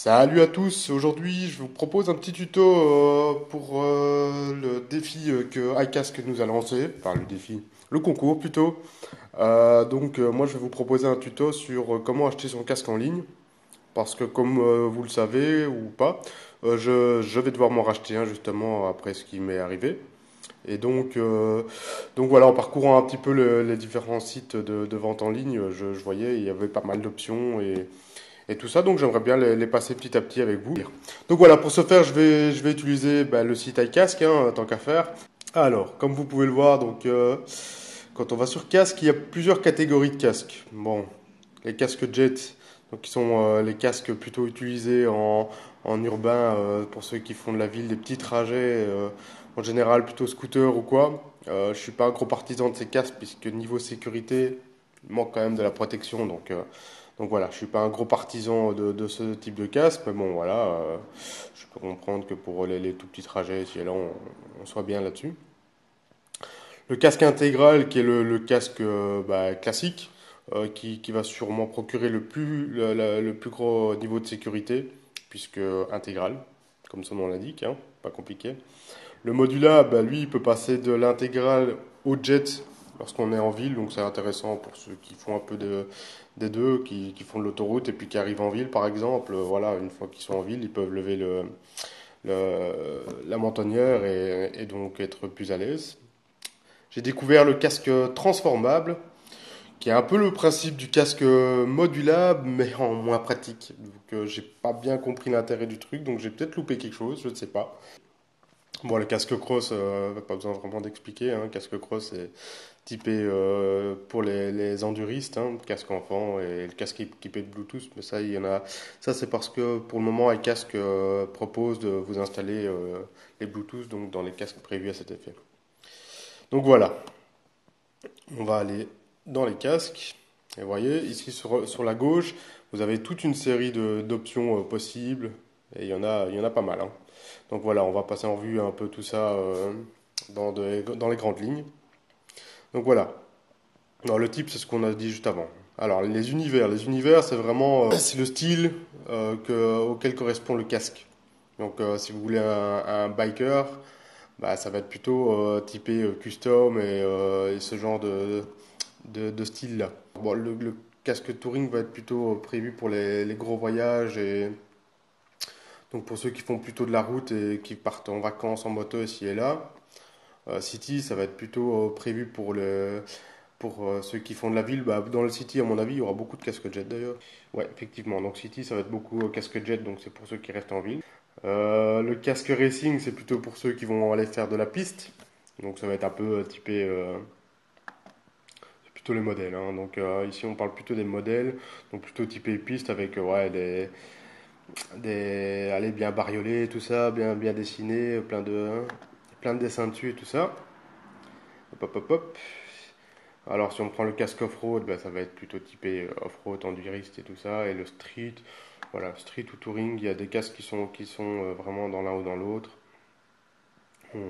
Salut à tous, aujourd'hui je vous propose un petit tuto pour le défi que iCask nous a lancé, enfin le défi, le concours plutôt. Moi je vais vous proposer un tuto sur comment acheter son casque en ligne, parce que comme vous le savez ou pas, je vais devoir m'en racheter un justement après ce qui m'est arrivé. Et donc voilà, en parcourant un petit peu les différents sites de vente en ligne, je voyais il y avait pas mal d'options et tout ça, donc j'aimerais bien les passer petit à petit avec vous. Donc voilà, pour ce faire, je vais utiliser le site iCask, hein, tant qu'à faire. Alors, comme vous pouvez le voir, quand on va sur casque, il y a plusieurs catégories de casques. Bon, les casques jet, donc qui sont les casques plutôt utilisés en urbain pour ceux qui font de la ville des petits trajets, en général plutôt scooter ou quoi. Je suis pas un gros partisan de ces casques puisque niveau sécurité, il manque quand même de la protection, donc voilà, je suis pas un gros partisan de ce type de casque, mais bon voilà, je peux comprendre que pour les tout petits trajets, si là on soit bien là-dessus. Le casque intégral, qui est le casque classique, qui va sûrement procurer le plus gros niveau de sécurité, puisque intégral, comme son nom l'indique, hein, pas compliqué. Le modula, lui, il peut passer de l'intégral au jet lorsqu'on est en ville, donc c'est intéressant pour ceux qui font un peu des deux, qui font de l'autoroute et puis qui arrivent en ville, par exemple. Voilà, une fois qu'ils sont en ville, ils peuvent lever la mentonnière et donc être plus à l'aise. J'ai découvert le casque transformable, qui est un peu le principe du casque modulable, mais en moins pratique. Donc j'ai pas bien compris l'intérêt du truc, donc j'ai peut-être loupé quelque chose, je ne sais pas. Bon, le casque cross, pas besoin vraiment d'expliquer, hein. Casque cross, c'est typé pour les enduristes, hein, casque enfant et le casque équipé de Bluetooth. Mais ça, il y en a. Ça, c'est parce que pour le moment, iCasque propose de vous installer les Bluetooth donc dans les casques prévus à cet effet. Donc voilà, on va aller dans les casques. Et vous voyez, ici sur la gauche, vous avez toute une série d'options possibles. Et il y en a pas mal, hein. Donc voilà, on va passer en revue un peu tout ça dans les grandes lignes. Donc voilà. Alors le type, c'est ce qu'on a dit juste avant. Alors les univers, c'est vraiment c'est le style auquel correspond le casque. Donc si vous voulez un biker, ça va être plutôt typé custom et ce genre de style-là. Bon, le casque touring va être plutôt prévu pour les gros voyages et donc pour ceux qui font plutôt de la route et qui partent en vacances en moto ici et là. City, ça va être plutôt prévu pour ceux qui font de la ville. Dans le City, à mon avis, il y aura beaucoup de casque jet d'ailleurs. Ouais, effectivement. Donc City, ça va être beaucoup casque jet, donc c'est pour ceux qui restent en ville. Le casque racing, c'est plutôt pour ceux qui vont aller faire de la piste. Donc ça va être un peu typé. C'est plutôt les modèles, hein. Donc ici, on parle plutôt des modèles, donc plutôt typé piste avec ouais, allez, bien bariolés, tout ça, bien dessiné, plein de dessins dessus et tout ça. Hop, hop, hop, hop. Alors, si on prend le casque off-road, ça va être plutôt typé off-road, enduriste et tout ça. Et le street, voilà, street ou touring, il y a des casques qui sont vraiment dans l'un ou dans l'autre. Bon,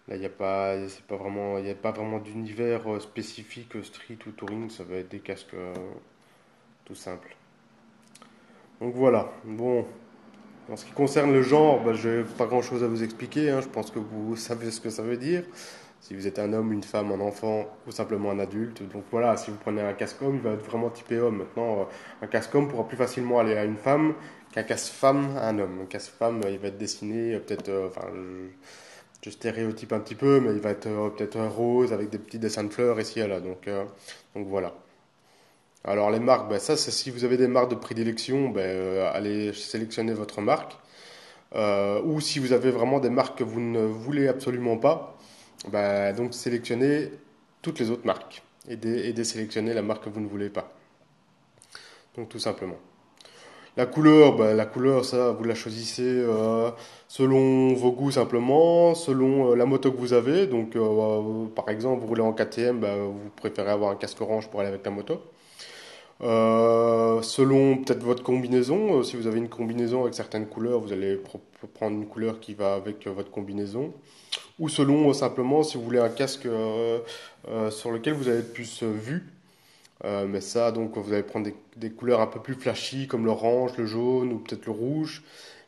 là, il n'y a pas vraiment d'univers spécifique street ou touring. Ça va être des casques tout simples. Donc voilà. Bon, en ce qui concerne le genre, je n'ai pas grand-chose à vous expliquer, hein. Je pense que vous savez ce que ça veut dire. Si vous êtes un homme, une femme, un enfant ou simplement un adulte. Donc voilà, si vous prenez un casque homme, il va être vraiment typé homme. Maintenant, un casque homme pourra plus facilement aller à une femme qu'un casque femme à un homme. Un casque femme, il va être dessiné peut-être, je stéréotype un petit peu, mais il va être peut-être rose avec des petits dessins de fleurs ici et là. Donc voilà. Alors les marques, ça c'est si vous avez des marques de prédilection, allez sélectionner votre marque. Ou si vous avez vraiment des marques que vous ne voulez absolument pas, donc sélectionnez toutes les autres marques et désélectionnez la marque que vous ne voulez pas. Donc tout simplement. La couleur, ça, vous la choisissez selon vos goûts simplement, selon la moto que vous avez. Donc par exemple, vous roulez en KTM, vous préférez avoir un casque orange pour aller avec la moto. Selon peut-être votre combinaison, si vous avez une combinaison avec certaines couleurs, vous allez prendre une couleur qui va avec votre combinaison. Ou selon simplement si vous voulez un casque sur lequel vous allez être plus vu. Mais ça, donc, vous allez prendre des couleurs un peu plus flashy, comme l'orange, le jaune ou peut-être le rouge.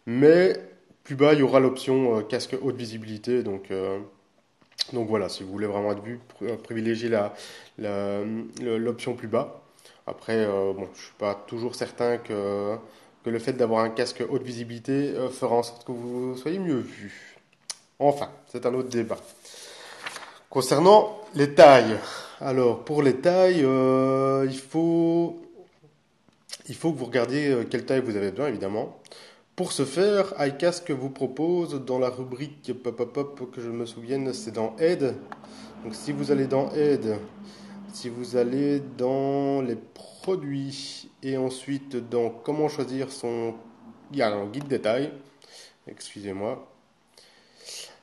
Mais plus bas, il y aura l'option casque haute visibilité. Donc voilà, si vous voulez vraiment être vu, privilégiez la- l'option plus bas. Après, bon, je suis pas toujours certain que le fait d'avoir un casque haute visibilité fera en sorte que vous soyez mieux vu. Enfin, c'est un autre débat. Concernant les tailles, alors pour les tailles, il faut que vous regardiez quelle taille vous avez besoin, évidemment. Pour ce faire, iCasque vous propose dans la rubrique pop, pop, pop, que je me souvienne, c'est dans Aide. Donc si vous allez dans Aide, si vous allez dans les produits et ensuite dans comment choisir son... Il y a un guide détail, excusez-moi.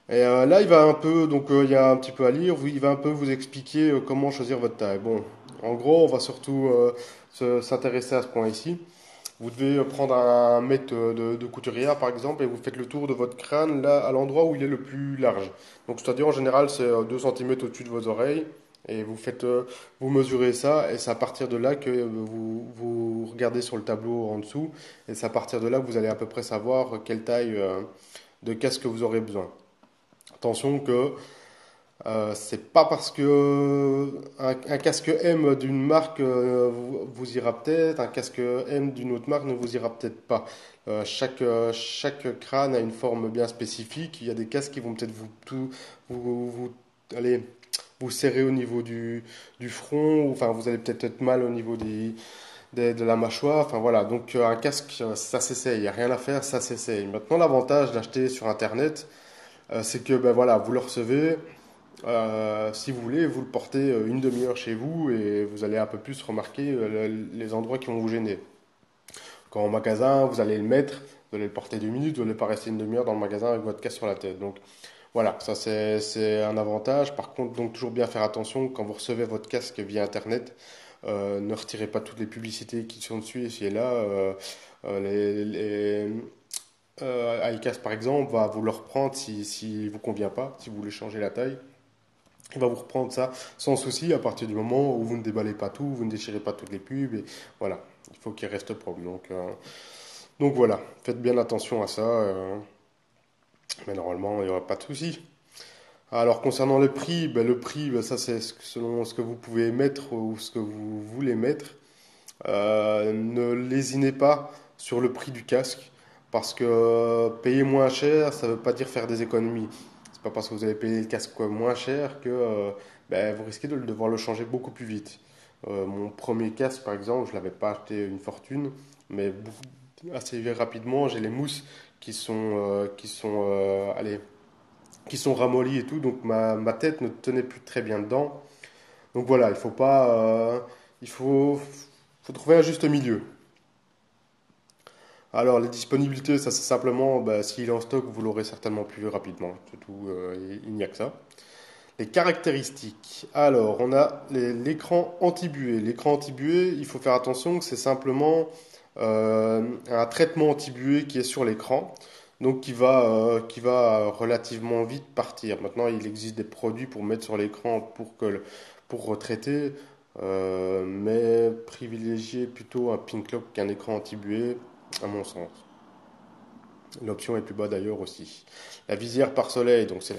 Et là, il va un peu, donc il y a un petit peu à lire, il va un peu vous expliquer comment choisir votre taille. Bon, en gros, on va surtout s'intéresser à ce point ici. Vous devez prendre un mètre de couturière, par exemple, et vous faites le tour de votre crâne là, à l'endroit où il est le plus large. Donc, c'est-à-dire en général, c'est 2 cm au-dessus de vos oreilles. Et vous mesurez ça, et c'est à partir de là que vous regardez sur le tableau en dessous, et c'est à partir de là que vous allez à peu près savoir quelle taille de casque vous aurez besoin. Attention que c'est pas parce que un casque M d'une marque vous ira peut-être, un casque M d'une autre marque ne vous ira peut-être pas. Chaque crâne a une forme bien spécifique. Il y a des casques qui vont peut-être allez, vous serrer au niveau du front, ou, enfin vous allez peut-être être mal au niveau de la mâchoire. Enfin voilà, donc un casque, ça s'essaye, il n'y a rien à faire, ça s'essaye. Maintenant, l'avantage d'acheter sur Internet, c'est que ben voilà, vous le recevez. Si vous voulez, vous le portez une demi-heure chez vous et vous allez un peu plus remarquer les endroits qui vont vous gêner. Quand au magasin, vous allez le mettre, vous allez le porter 2 minutes, vous n'allez pas rester une demi-heure dans le magasin avec votre casque sur la tête. Donc voilà, ça c'est un avantage. Par contre, donc toujours bien faire attention quand vous recevez votre casque via Internet. Ne retirez pas toutes les publicités qui sont dessus et là. iCast par exemple va vous le reprendre si vous convient pas, si vous voulez changer la taille. Il va vous reprendre ça sans souci à partir du moment où vous ne déballez pas tout, vous ne déchirez pas toutes les pubs. Et voilà, il faut qu'il reste propre. Donc voilà, faites bien attention à ça. Mais normalement, il n'y aura pas de souci. Alors concernant le prix, ben, ça c'est selon ce que vous pouvez mettre ou ce que vous voulez mettre. Ne lésinez pas sur le prix du casque parce que payer moins cher, ça ne veut pas dire faire des économies. C'est pas parce que vous allez payer le casque moins cher que ben, vous risquez de devoir le changer beaucoup plus vite. Mon premier casque, par exemple, je l'avais pas acheté une fortune, mais assez rapidement, j'ai les mousses qui sont ramollies et tout, donc ma tête ne tenait plus très bien dedans. Donc voilà, il faut pas, il faut trouver un juste milieu. Alors, les disponibilités, ça c'est simplement, bah, s'il est en stock, vous l'aurez certainement plus rapidement. C'est tout, il n'y a que ça. Les caractéristiques. Alors, on a l'écran anti-buée. L'écran anti-buée, il faut faire attention que c'est simplement un traitement anti-buée qui est sur l'écran, donc qui va relativement vite partir. Maintenant, il existe des produits pour mettre sur l'écran pour retraiter, mais privilégier plutôt un pink lock qu'un écran anti-buée, à mon sens. L'option est plus bas d'ailleurs aussi. La visière par soleil, donc c'est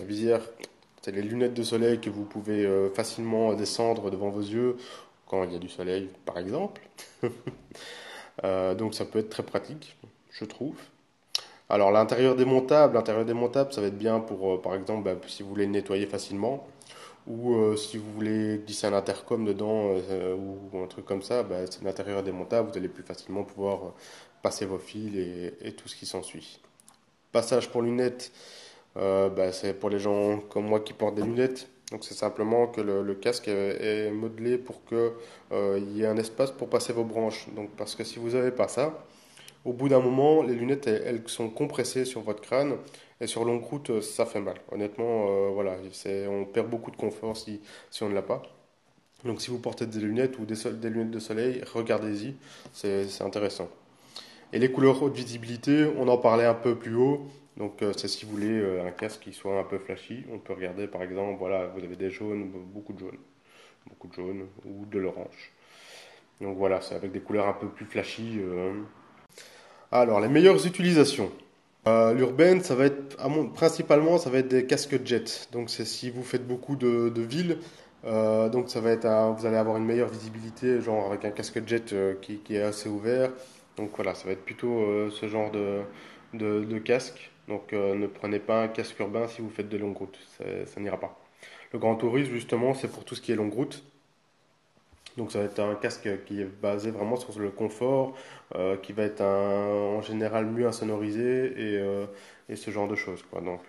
les lunettes de soleil que vous pouvez facilement descendre devant vos yeux quand il y a du soleil, par exemple. Donc ça peut être très pratique, je trouve. Alors l'intérieur démontable, ça va être bien pour, par exemple, bah, si vous voulez le nettoyer facilement, ou si vous voulez glisser un intercom dedans ou un truc comme ça, bah, c'est l'intérieur démontable, vous allez plus facilement pouvoir passer vos fils et tout ce qui s'ensuit. Passage pour lunettes, bah, c'est pour les gens comme moi qui portent des lunettes. Donc c'est simplement que le casque est modelé pour que il y ait un espace pour passer vos branches. Donc parce que si vous n'avez pas ça, au bout d'un moment, les lunettes elles sont compressées sur votre crâne et sur longue route ça fait mal. Honnêtement, voilà, on perd beaucoup de confort si on ne l'a pas. Donc si vous portez des lunettes ou des lunettes de soleil, regardez-y, c'est intéressant. Et les couleurs haute visibilité, on en parlait un peu plus haut. Donc c'est si vous voulez un casque qui soit un peu flashy, on peut regarder par exemple, voilà, vous avez des jaunes, beaucoup de jaunes ou de l'orange. Donc voilà, c'est avec des couleurs un peu plus flashy. Alors, les meilleures utilisations. L'urbaine, ça va être, principalement, ça va être des casques jet. Donc, c'est si vous faites beaucoup de villes, donc ça va être vous allez avoir une meilleure visibilité, genre avec un casque jet qui est assez ouvert. Donc voilà, ça va être plutôt ce genre de casque. Donc ne prenez pas un casque urbain si vous faites de longues routes, ça n'ira pas. Le grand tourisme, justement, c'est pour tout ce qui est longue route. Donc ça va être un casque qui est basé vraiment sur le confort, qui va être en général mieux insonorisé et ce genre de choses, quoi. Donc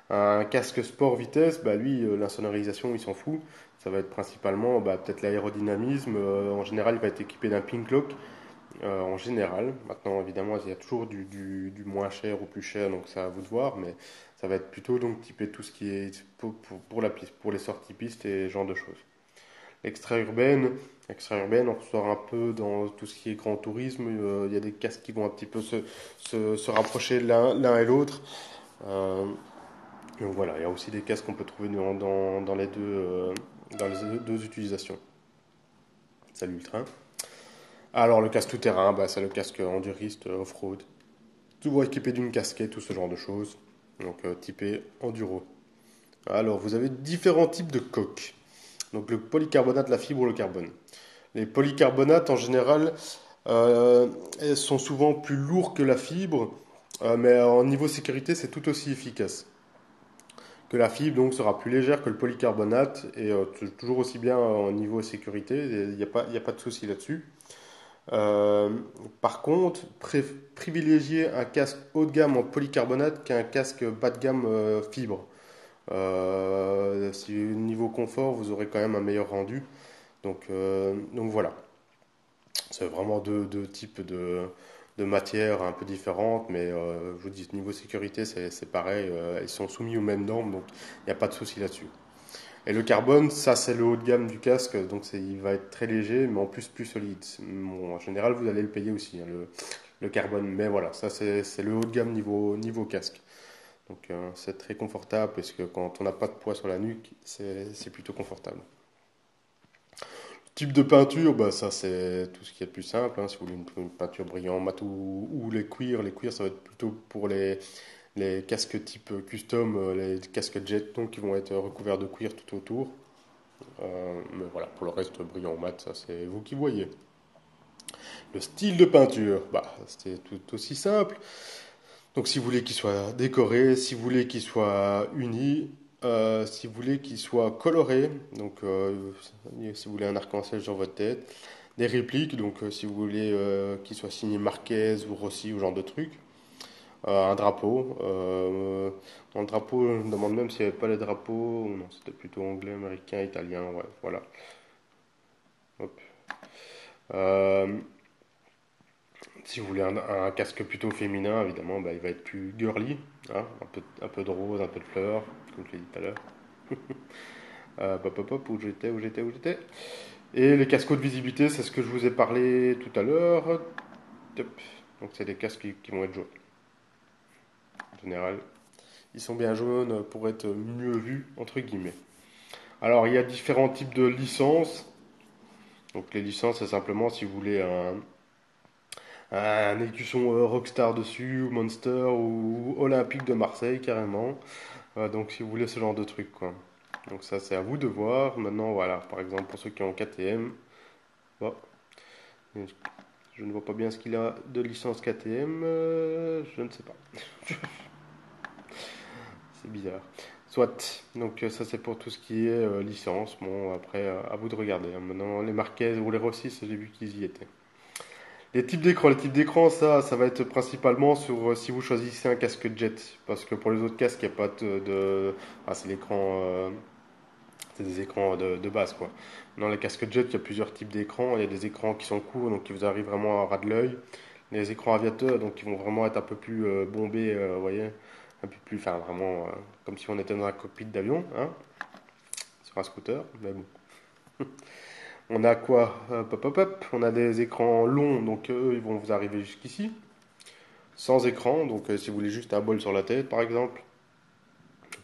un casque sport vitesse, bah lui, l'insonorisation, il s'en fout. Ça va être principalement peut-être l'aérodynamisme. En général, il va être équipé d'un pink lock. En général, maintenant évidemment, il y a toujours du moins cher ou plus cher, donc c'est à vous de voir, mais ça va être plutôt donc typé tout ce qui est pour la piste, pour les sorties pistes et ce genre de choses. Extra-urbaine, extra-urbaine, on ressort un peu dans tout ce qui est grand tourisme. Il y a des casques qui vont un petit peu se rapprocher l'un et l'autre. Euh, donc voilà, il y a aussi des casques qu'on peut trouver dans les deux utilisations. Salut le train. Alors le casque tout-terrain, c'est le casque enduriste off-road. Toujours équipé d'une casquette, tout ce genre de choses. Donc typé enduro. Alors vous avez différents types de coques. Donc le polycarbonate, la fibre ou le carbone. Les polycarbonates, en général, elles sont souvent plus lourds que la fibre, mais en niveau sécurité, c'est tout aussi efficace. Que la fibre donc sera plus légère que le polycarbonate et toujours aussi bien en niveau sécurité, il y a pas de souci là-dessus. Euh, Par contre, privilégier un casque haut de gamme en polycarbonate qu'un casque bas de gamme fibre. Si niveau confort, vous aurez quand même un meilleur rendu. Donc voilà. C'est vraiment deux types de matières un peu différentes, mais je vous dis, niveau sécurité, c'est pareil, ils sont soumis aux mêmes normes, donc il n'y a pas de souci là-dessus. Et le carbone, ça c'est le haut de gamme du casque, donc il va être très léger, mais en plus solide. Bon, en général, vous allez le payer aussi, hein, le carbone, mais voilà, ça c'est le haut de gamme niveau casque. Donc c'est très confortable, parce que quand on n'a pas de poids sur la nuque, c'est plutôt confortable. Type de peinture, ça c'est tout ce qui est plus simple, hein. Si vous voulez une peinture brillant, mat ou les cuirs ça va être plutôt pour les casques type custom, les casques jet donc qui vont être recouverts de cuir tout autour. Mais voilà, pour le reste brillant ou mat, ça c'est vous qui voyez. Le style de peinture, c'est tout aussi simple. Donc si vous voulez qu'il soit décoré, si vous voulez qu'il soit uni, si vous voulez qu'il soit coloré, donc si vous voulez un arc-en-ciel sur votre tête, des répliques, donc si vous voulez qu'il soit signé Marquez ou Rossi ou genre de truc, un drapeau. Dans le drapeau, je me demande même s'il n'y avait pas les drapeaux, ou non, c'était plutôt anglais, américain, italien, ouais, voilà. Hop. Euh, Si vous voulez un casque plutôt féminin, évidemment, il va être plus girly, hein, un peu de rose, un peu de fleurs, comme je l'ai dit tout à l'heure. Où j'étais. Et les casques haute visibilité, c'est ce que je vous ai parlé tout à l'heure. Top. Donc c'est des casques qui vont être jaunes, en général. Ils sont bien jaunes pour être mieux vus, entre guillemets. Alors, il y a différents types de licences. Donc les licences, c'est simplement si vous voulez un écusson Rockstar dessus, ou Monster, ou Olympique de Marseille carrément. Donc si vous voulez ce genre de truc, quoi. Donc ça c'est à vous de voir. Maintenant voilà, par exemple pour ceux qui ont KTM, bon, je ne vois pas bien ce qu'il a de licence KTM, je ne sais pas. C'est bizarre. Soit, donc ça c'est pour tout ce qui est licence. Bon après à vous de regarder, hein. Maintenant les Marquez ou les Rossi, j'ai vu qu'ils y étaient. Les types d'écran, ça va être principalement sur si vous choisissez un casque jet, parce que pour les autres casques, il n'y a pas c'est l'écran, c'est des écrans de base, quoi. Dans les casques jet, il y a plusieurs types d'écrans. Il y a des écrans qui sont courts, donc qui vous arrivent vraiment à ras de l'œil. Les écrans aviateurs, donc qui vont vraiment être un peu plus bombés, vous voyez, un peu plus, enfin vraiment comme si on était dans un cockpit d'avion, hein, sur un scooter. Mais bon. On a quoi? On a des écrans longs, donc eux, ils vont vous arriver jusqu'ici. Sans écran, donc si vous voulez juste un bol sur la tête, par exemple.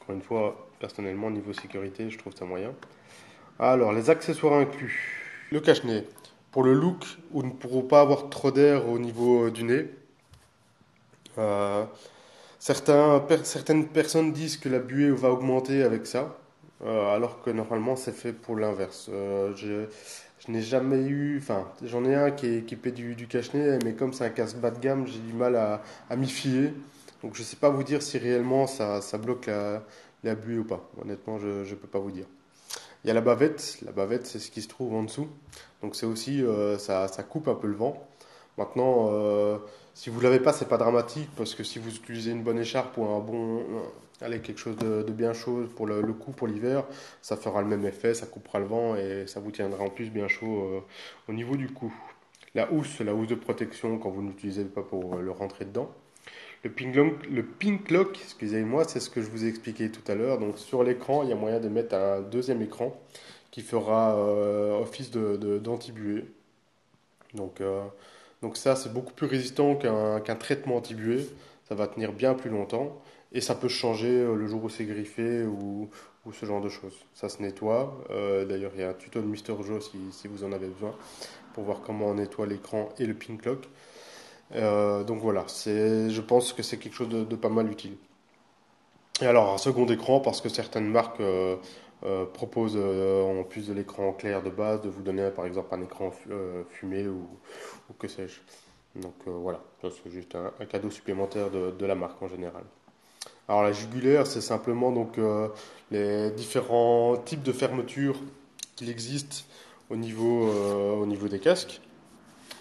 Encore une fois, personnellement, niveau sécurité, je trouve ça moyen. Alors, les accessoires inclus. Le cache-nez. Pour le look, pour ne pas avoir trop d'air au niveau du nez, euh, certaines personnes disent que la buée va augmenter avec ça, alors que normalement c'est fait pour l'inverse. Je n'ai jamais eu, enfin, j'en ai un qui est équipé du cache-nez, mais comme c'est un casque bas de gamme, j'ai du mal à m'y fier. Donc je ne sais pas vous dire si réellement ça bloque la buée ou pas. Honnêtement, je ne peux pas vous dire. Il y a la bavette. La bavette, c'est ce qui se trouve en dessous. Donc c'est aussi, ça coupe un peu le vent. Maintenant, si vous l'avez pas, c'est pas dramatique parce que si vous utilisez une bonne écharpe ou un bon, allez, quelque chose de bien chaud pour le cou pour l'hiver, ça fera le même effet, ça coupera le vent et ça vous tiendra en plus bien chaud au niveau du cou. La housse de protection quand vous n'utilisez pas pour le rentrer dedans. Le pink lock, excusez-moi, c'est ce que je vous ai expliqué tout à l'heure. Donc sur l'écran, il y a moyen de mettre un deuxième écran qui fera office d'anti-buée. Donc, euh, donc ça, c'est beaucoup plus résistant qu'un traitement anti-buée. Ça va tenir bien plus longtemps et ça peut changer le jour où c'est griffé ou ce genre de choses. Ça se nettoie. D'ailleurs, il y a un tuto de Mister Joe si vous en avez besoin pour voir comment on nettoie l'écran et le pink lock. Donc voilà, je pense que c'est quelque chose de pas mal utile. Et alors un second écran parce que certaines marques proposent en plus de l'écran clair de base de vous donner par exemple un écran fumé ou que sais-je. Donc voilà, ça, c'est juste un cadeau supplémentaire de la marque en général. Alors la jugulaire, c'est simplement donc les différents types de fermetures qu'il existe au niveau des casques.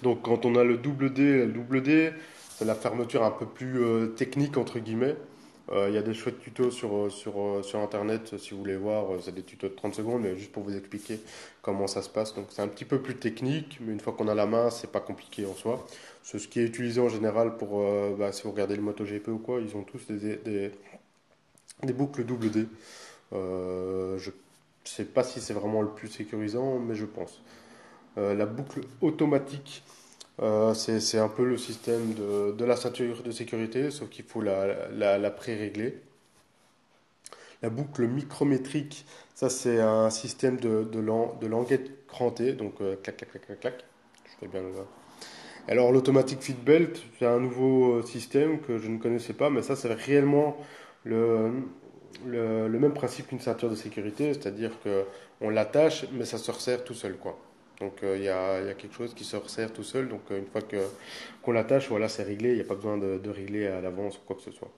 Donc quand on a le double D, c'est la fermeture un peu plus technique entre guillemets. Il y a des chouettes tutos sur internet si vous voulez voir, c'est des tutos de 30 secondes, mais juste pour vous expliquer comment ça se passe. Donc c'est un petit peu plus technique, mais une fois qu'on a la main, c'est pas compliqué en soi. C'est ce qui est utilisé en général pour, si vous regardez le MotoGP ou quoi, ils ont tous des boucles double D. Je sais pas si c'est vraiment le plus sécurisant, mais je pense. La boucle automatique. C'est un peu le système de la ceinture de sécurité, sauf qu'il faut la pré-régler. La boucle micrométrique, ça c'est un système de languette crantée, donc clac, clac, clac, clac, clac. Je fais bien le. Alors l'automatic fit belt, c'est un nouveau système que je ne connaissais pas, mais ça c'est réellement le, le même principe qu'une ceinture de sécurité, c'est-à-dire que on l'attache, mais ça se resserre tout seul, quoi. Donc il y a quelque chose qui se resserre tout seul, donc une fois que qu'on l'attache, voilà, c'est réglé, il n'y a pas besoin de régler à l'avance ou quoi que ce soit.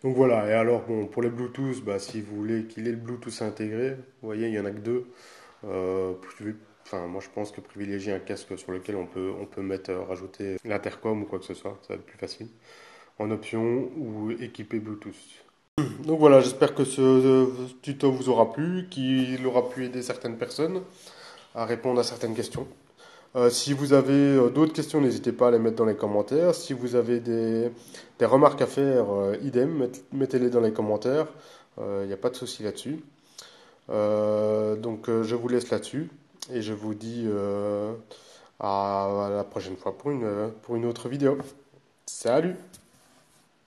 Donc voilà, et alors bon, pour les Bluetooth, bah, si vous voulez qu'il ait le Bluetooth intégré, vous voyez, il n'y en a que deux. Enfin, moi je pense que privilégier un casque sur lequel on peut mettre, rajouter l'intercom ou quoi que ce soit, ça va être plus facile, en option ou équipé Bluetooth. Donc voilà, j'espère que ce tuto vous aura plu, qu'il aura pu aider certaines personnes à répondre à certaines questions. Si vous avez d'autres questions, n'hésitez pas à les mettre dans les commentaires. Si vous avez des remarques à faire, idem, mettez-les dans les commentaires. Il n'y a pas de souci là-dessus. Je vous laisse là-dessus et je vous dis à la prochaine fois pour une autre vidéo. Salut!